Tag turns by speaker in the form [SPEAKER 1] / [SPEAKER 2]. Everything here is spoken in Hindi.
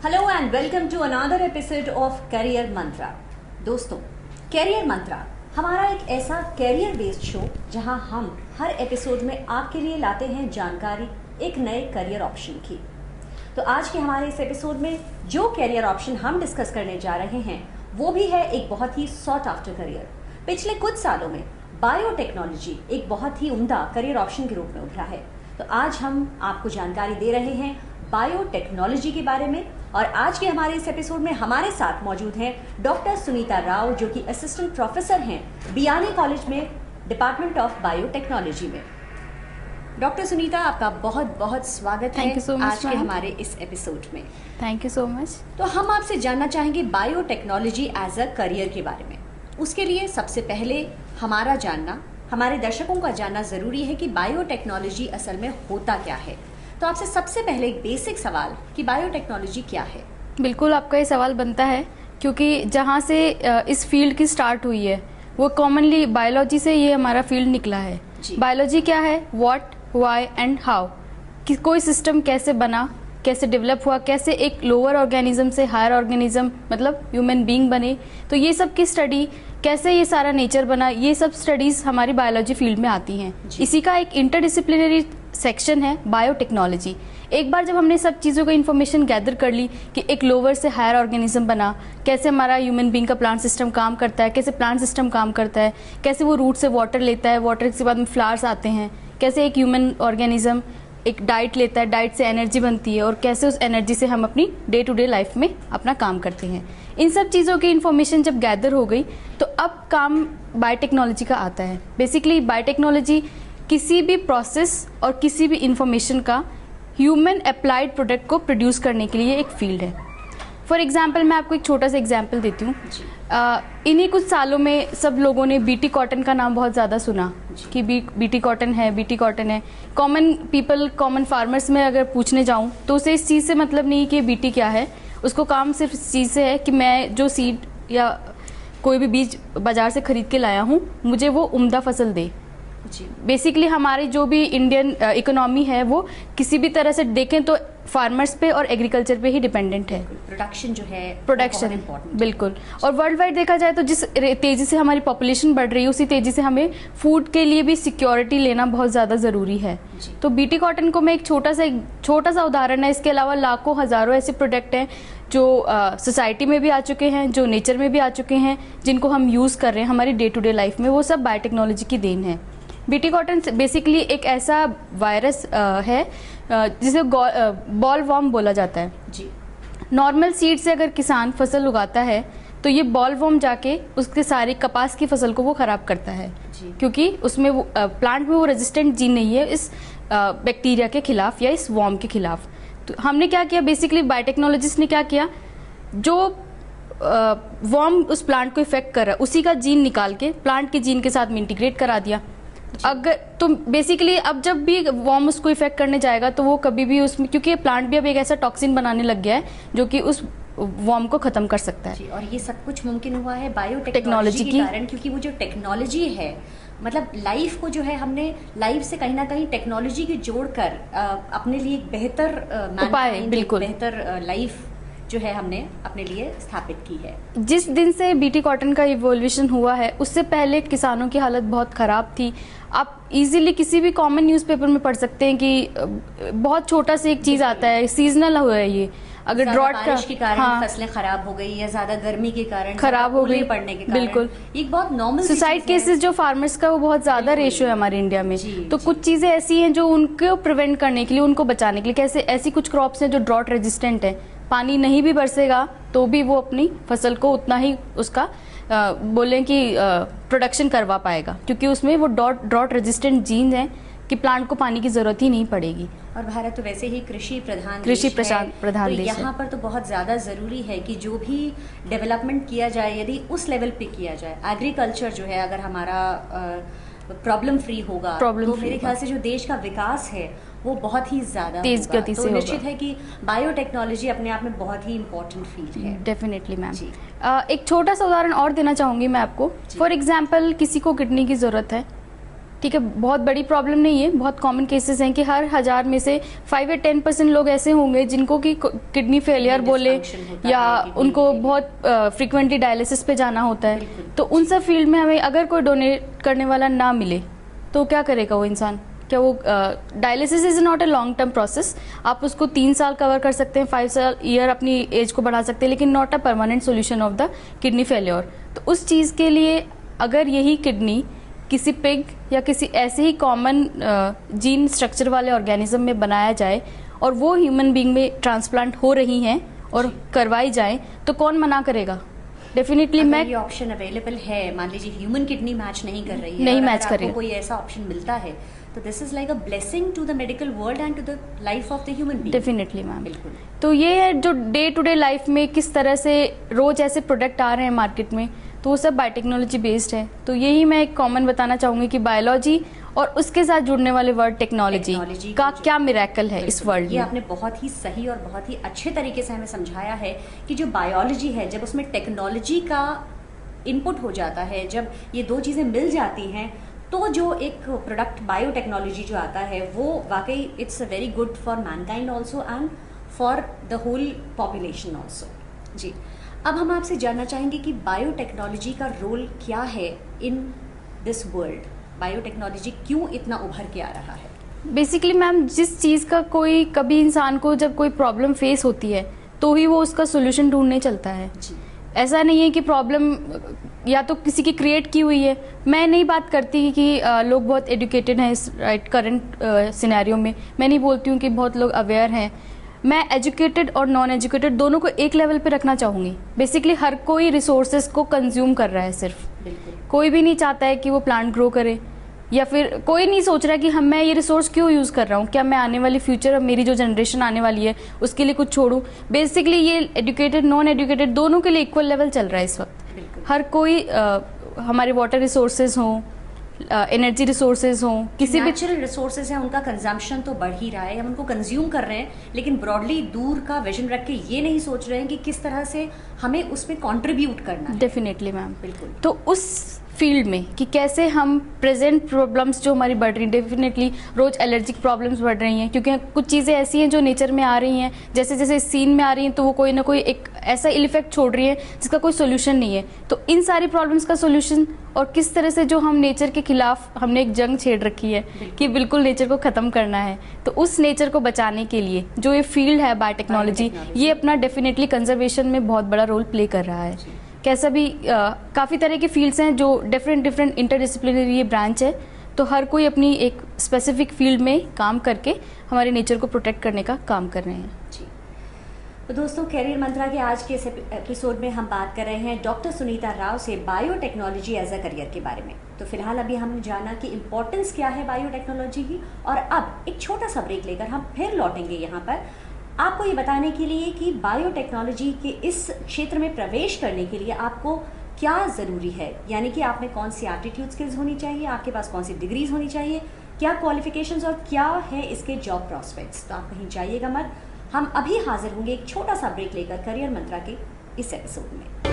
[SPEAKER 1] Hello and welcome to another episode of career mantra. दोस्तों, करियर मंत्रा हमारा एक ऐसा करियर बेस्ड शो जहां हम हर एपिसोड में आपके लिए लाते हैं जानकारी एक नए करियर ऑप्शन की। तो आज के हमारे इस एपिसोड में जो करियर ऑप्शन हम डिस्कस करने जा रहे हैं वो भी है एक बहुत ही सॉट आफ्टर करियर। पिछले कुछ सालों में बायोटेक्नोलॉजी एक बहुत ही उम्दा करियर ऑप्शन के रूप में उभरा है। तो आज हम आपको जानकारी दे रहे हैं बायोटेक्नोलॉजी के बारे में। और आज के हमारे इस एपिसोड में हमारे साथ मौजूद हैं डॉक्टर सुनीता राव, जो कि असिस्टेंट प्रोफेसर हैं बियानी कॉलेज में, डिपार्टमेंट ऑफ बायोटेक्नोलॉजी में। डॉक्टर सुनीता, आपका बहुत बहुत स्वागत है आज के हमारे इस एपिसोड में।
[SPEAKER 2] Thank you so much.
[SPEAKER 1] तो हम आपसे जानना चाहेंगे बायोटेक्नोलॉजी एज अ करियर के बारे में। उसके लिए सबसे पहले हमारा जानना, हमारे दर्शकों का जानना जरूरी है कि बायोटेक्नोलॉजी असल में होता क्या है। तो आपसे सबसे पहले एक बेसिक सवाल कि बायोटेक्नोलॉजी क्या है।
[SPEAKER 2] बिल्कुल आपका ये सवाल बनता है, क्योंकि जहाँ से इस फील्ड की स्टार्ट हुई है वो कॉमनली बायोलॉजी से ये हमारा फील्ड निकला है। बायोलॉजी क्या है? What, why and how. कि कोई सिस्टम कैसे बना, कैसे डेवलप हुआ, कैसे एक लोअर ऑर्गेनिज्म से हायर ऑर्गेनिज्म मतलब ह्यूमन बीइंग बने, तो ये सब की स्टडी, कैसे ये सारा नेचर बना, ये सब स्टडीज हमारी बायोलॉजी फील्ड में आती हैं। इसी का एक इंटरडिसिप्लिनरी सेक्शन है बायोटेक्नोलॉजी। एक बार जब हमने सब चीज़ों का इन्फॉर्मेशन गैदर कर ली कि एक लोअर से हायर ऑर्गेनिज्म बना, कैसे हमारा ह्यूमन बीइंग का प्लांट सिस्टम काम करता है, कैसे प्लांट सिस्टम काम करता है, कैसे वो रूट से वाटर लेता है, वाटर के बाद में फ्लावर्स आते हैं, कैसे एक ह्यूमन ऑर्गेनिज्म एक डाइट लेता है, डाइट से एनर्जी बनती है, और कैसे उस एनर्जी से हम अपनी डे टू डे लाइफ में अपना काम करते हैं। इन सब चीज़ों की इन्फॉर्मेशन जब गैदर हो गई तो अब काम बायोटेक्नोलॉजी का आता है। बेसिकली बायोटेक्नोलॉजी किसी भी प्रोसेस और किसी भी इंफॉर्मेशन का ह्यूमन अप्लाइड प्रोडक्ट को प्रोड्यूस करने के लिए एक फील्ड है। फॉर एग्जाम्पल मैं आपको एक छोटा सा एग्जाम्पल देती हूँ। इन्हीं कुछ सालों में सब लोगों ने बीटी कॉटन का नाम बहुत ज़्यादा सुना कि बीटी कॉटन है, बीटी कॉटन है। कॉमन पीपल, कॉमन फार्मर्स में अगर पूछने जाऊँ तो उसे इस चीज़ से मतलब नहीं कि बीटी क्या है। उसको काम सिर्फ इस चीज़ से है कि मैं जो सीड या कोई भी बीज बाजार से खरीद के लाया हूँ, मुझे वो उम्दा फसल दे। बेसिकली हमारी जो भी इंडियन इकोनॉमी है वो किसी भी तरह से देखें तो फार्मर्स पे और एग्रीकल्चर पे ही डिपेंडेंट है।
[SPEAKER 1] प्रोडक्शन जो है,
[SPEAKER 2] प्रोडक्शन बिल्कुल। और वर्ल्ड वाइड देखा जाए तो जिस तेजी से हमारी पॉपुलेशन बढ़ रही है उसी तेजी से हमें फूड के लिए भी सिक्योरिटी लेना बहुत ज़्यादा ज़रूरी है। तो बीटी कॉटन को मैं एक छोटा सा उदाहरण है। इसके अलावा लाखों हज़ारों ऐसे प्रोडक्ट हैं जो सोसाइटी में भी आ चुके हैं, जो नेचर में भी आ चुके हैं, जिनको हम यूज़ कर रहे हैं हमारी डे टू डे लाइफ में। वो सब बायोटेक्नोलॉजी की देन है। बीटी कॉटन बेसिकली एक ऐसा वायरस है जिसे बॉल वॉर्म बोला जाता है जी। नॉर्मल सीड से अगर किसान फसल उगाता है तो ये बॉल वॉर्म जाके उसके सारे कपास की फसल को वो खराब करता है, क्योंकि उसमें वो प्लांट में वो रेजिस्टेंट जीन नहीं है इस बैक्टीरिया के खिलाफ या इस वॉर्म के खिलाफ। तो हमने क्या किया, बेसिकली बायोटेक्नोलॉजिस्ट ने क्या किया, जो वॉर्म उस प्लांट को इफेक्ट कर रहा है उसी का जीन निकाल के प्लांट के जीन के साथ में इंटीग्रेट करा दिया। अगर तो बेसिकली अब जब भी वॉर्म उसको इफेक्ट करने जाएगा तो वो कभी भी उसमें, क्योंकि प्लांट भी अब एक ऐसा टॉक्सिन बनाने लग गया है जो कि उस वॉर्म को खत्म कर सकता है।
[SPEAKER 1] और ये सब कुछ मुमकिन हुआ है बायोटेक्नोलॉजी के कारण, क्योंकि वो जो टेक्नोलॉजी है, मतलब लाइफ को जो है हमने लाइफ से कहीं ना कहीं टेक्नोलॉजी की जोड़कर अपने लिए एक बेहतर
[SPEAKER 2] उपाय, बिल्कुल
[SPEAKER 1] बेहतर लाइफ जो है हमने अपने लिए स्थापित की है।
[SPEAKER 2] जिस दिन से बीटी कॉटन का इवोल्यूशन हुआ है उससे पहले किसानों की हालत बहुत ख़राब थी। आप इजीली किसी भी कॉमन न्यूज़पेपर में पढ़ सकते हैं कि बहुत छोटा सा एक चीज़ आता है, सीजनल हुआ है ये, अगर ड्रॉट
[SPEAKER 1] के कारण फसलें खराब हो गई या ज्यादा गर्मी के कारण
[SPEAKER 2] खराब हो गई
[SPEAKER 1] पड़ने के कारण,
[SPEAKER 2] बिल्कुल
[SPEAKER 1] एक बहुत नॉर्मल
[SPEAKER 2] सुसाइड केसेस जो फार्मर्स का वो बहुत ज्यादा रेशियो है हमारे इंडिया में। तो कुछ चीजें ऐसी हैं जो उनको प्रिवेंट करने के लिए, उनको बचाने के लिए, कैसे ऐसी कुछ क्रॉप्स हैं जो ड्रॉट रेजिस्टेंट है, पानी नहीं भी बरसेगा तो भी वो अपनी फसल को उतना ही उसका बोलें कि प्रोडक्शन करवा पाएगा, क्योंकि उसमें वो ड्रॉट रेजिस्टेंट जीन है कि प्लांट को पानी की जरूरत ही नहीं पड़ेगी।
[SPEAKER 1] और भारत तो वैसे ही कृषि प्रधान
[SPEAKER 2] देश है।
[SPEAKER 1] यहाँ पर तो बहुत ज़्यादा ज़रूरी है कि जो भी डेवलपमेंट किया जाए यदि उस लेवल पे किया जाए, एग्रीकल्चर जो है अगर हमारा प्रॉब्लम फ्री होगा तो मेरे ख्याल से जो देश का विकास है वो बहुत ही ज़्यादा
[SPEAKER 2] तेज गति से होगा।
[SPEAKER 1] निश्चित है कि बायोटेक्नोलॉजी अपने आप में बहुत ही इम्पोर्टेंट फील्ड है।
[SPEAKER 2] Definitely ma'am. एक छोटा सा उदाहरण और देना चाहूँगी मैं आपको। फॉर एग्जाम्पल किसी को किडनी की ज़रूरत है, ठीक है, बहुत बड़ी प्रॉब्लम नहीं है, बहुत कॉमन केसेस हैं कि हर 1000 में से 5 या 10% लोग ऐसे होंगे जिनको कि किडनी फेलियर बोले या उनको बहुत फ्रिक्वेंटली डायलिसिस पे जाना होता है। तो उन सब फील्ड में हमें अगर कोई डोनेट करने वाला ना मिले तो क्या करेगा वो इंसान? क्या वो dialysis is not a long term process, आप उसको 3 साल कवर कर सकते हैं, 5 ईयर अपनी एज को बढ़ा सकते हैं, लेकिन not a permanent solution of the kidney failure. तो उस चीज़ के लिए अगर यही किडनी किसी पिग या किसी ऐसे ही कॉमन जीन स्ट्रक्चर वाले ऑर्गेनिज्म में बनाया जाए और वो ह्यूमन बीइंग में ट्रांसप्लांट हो रही हैं और करवाई जाए, तो कौन मना करेगा? डेफिनेटली मैं
[SPEAKER 1] ये ऑप्शन अवेलेबल है, मान लीजिए ह्यूमन किडनी मैच नहीं कर रही है,
[SPEAKER 2] नहीं मैच कर रही है,
[SPEAKER 1] कोई ऐसा ऑप्शन मिलता है तो this is like a blessing to the medical world and to the life of the human being.
[SPEAKER 2] Definitely ma'am,
[SPEAKER 1] बिल्कुल।
[SPEAKER 2] तो ये है जो डे टू डे लाइफ में किस तरह से रोज ऐसे प्रोडक्ट आ रहे हैं मार्केट में, तो वो सब बायोटेक्नोलॉजी बेस्ड है। तो यही मैं एक कॉमन बताना चाहूंगी कि बायोलॉजी और उसके साथ जुड़ने वाले वर्ड टेक्नोलॉजी का क्या मिरेकल है इस वर्ल्ड में।
[SPEAKER 1] ये आपने बहुत ही सही और बहुत ही अच्छे तरीके से हमें समझाया है कि जो बायोलॉजी है, जब उसमें टेक्नोलॉजी का इनपुट हो जाता है, जब ये दो चीजें मिल जाती हैं, तो जो एक प्रोडक्ट बायोटेक्नोलॉजी जो आता है वो वाकई it's very good for mankind also and for the whole population also. जी, अब हम आपसे जानना चाहेंगे कि बायोटेक्नोलॉजी का रोल क्या है इन दिस वर्ल्ड, बायोटेक्नोलॉजी क्यों इतना उभर के आ रहा है?
[SPEAKER 2] बेसिकली मैम, जिस चीज़ का कोई कभी इंसान को जब कोई प्रॉब्लम फेस होती है तो ही वो उसका सोल्यूशन ढूंढने चलता है।
[SPEAKER 1] जी।
[SPEAKER 2] ऐसा नहीं है कि प्रॉब्लम या तो किसी की क्रिएट की हुई है। मैं नहीं बात करती कि लोग बहुत एजुकेटेड हैं इस करंट सिनेरियो में, मैं नहीं बोलती हूँ कि बहुत लोग अवेयर हैं। मैं एजुकेटेड और नॉन एजुकेटेड दोनों को एक लेवल पे रखना चाहूँगी। बेसिकली हर कोई रिसोर्सेज को कंज्यूम कर रहा है, सिर्फ कोई भी नहीं चाहता है कि वो प्लांट ग्रो करे, या फिर कोई नहीं सोच रहा है कि मैं ये रिसोर्स क्यों यूज़ कर रहा हूँ, क्या मैं आने वाली फ्यूचर, मेरी जो जनरेशन आने वाली है उसके लिए कुछ छोड़ूं। बेसिकली ये एजुकेटेड नॉन एजुकेटेड दोनों के लिए इक्वल लेवल चल रहा है इस वक्त। हर कोई हमारे वाटर रिसोर्सेज हों, एनर्जी रिसोर्सेज हों, किसी भी
[SPEAKER 1] नेचुरल रिसोर्सेज हैं, उनका कंजम्पशन तो बढ़ ही रहा है, हम उनको कंज्यूम कर रहे हैं, लेकिन ब्रॉडली दूर का विजन रख के ये नहीं सोच रहे हैं कि किस तरह से हमें उसमें कंट्रीब्यूट करना है।
[SPEAKER 2] डेफिनेटली मैम,
[SPEAKER 1] बिल्कुल।
[SPEAKER 2] तो उस फील्ड में कि कैसे हम प्रेजेंट प्रॉब्लम्स जो हमारी बढ़ रही हैं, डेफिनेटली रोज एलर्जिक प्रॉब्लम्स बढ़ रही हैं, क्योंकि कुछ चीज़ें ऐसी हैं जो नेचर में आ रही हैं, जैसे जैसे सीन में आ रही हैं, तो वो कोई ना कोई एक ऐसा इफेक्ट छोड़ रही है जिसका कोई सोल्यूशन नहीं है। तो इन सारी प्रॉब्लम्स का सोल्यूशन, और किस तरह से जो हम नेचर के खिलाफ हमने एक जंग छेड़ रखी है कि बिल्कुल नेचर को ख़त्म करना है, तो उस नेचर को बचाने के लिए जो ये फील्ड है बायोटेक्नोलॉजी, ये अपना डेफिनेटली कंजर्वेशन में बहुत बड़ा रोल प्ले कर रहा है। कैसा भी काफ़ी तरह के फील्ड्स हैं जो डिफरेंट इंटरडिसिप्लिनरी ब्रांच है, तो हर कोई अपनी एक स्पेसिफिक फील्ड में काम करके हमारे नेचर को प्रोटेक्ट करने का काम कर रहे हैं।
[SPEAKER 1] जी, तो दोस्तों, कैरियर मंत्रा के आज के इस एपिसोड में हम बात कर रहे हैं डॉक्टर सुनीता राव से बायोटेक्नोलॉजी एज अ करियर के बारे में। तो फिलहाल अभी हमने जाना कि इम्पोर्टेंस क्या है बायोटेक्नोलॉजी की, और अब एक छोटा सा ब्रेक लेकर हम फिर लौटेंगे यहाँ पर आपको ये बताने के लिए कि बायोटेक्नोलॉजी के इस क्षेत्र में प्रवेश करने के लिए आपको क्या ज़रूरी है, यानी कि आप में कौन सी एप्टीट्यूड स्किल्स होनी चाहिए, आपके पास कौन सी डिग्रीज होनी चाहिए, क्या क्वालिफिकेशंस और क्या है इसके जॉब प्रॉस्पेक्ट्स। तो आप कहीं जाइएगा मत, हम अभी हाजिर होंगे एक छोटा सा ब्रेक लेकर करियर मंत्रा के इस एपिसोड में।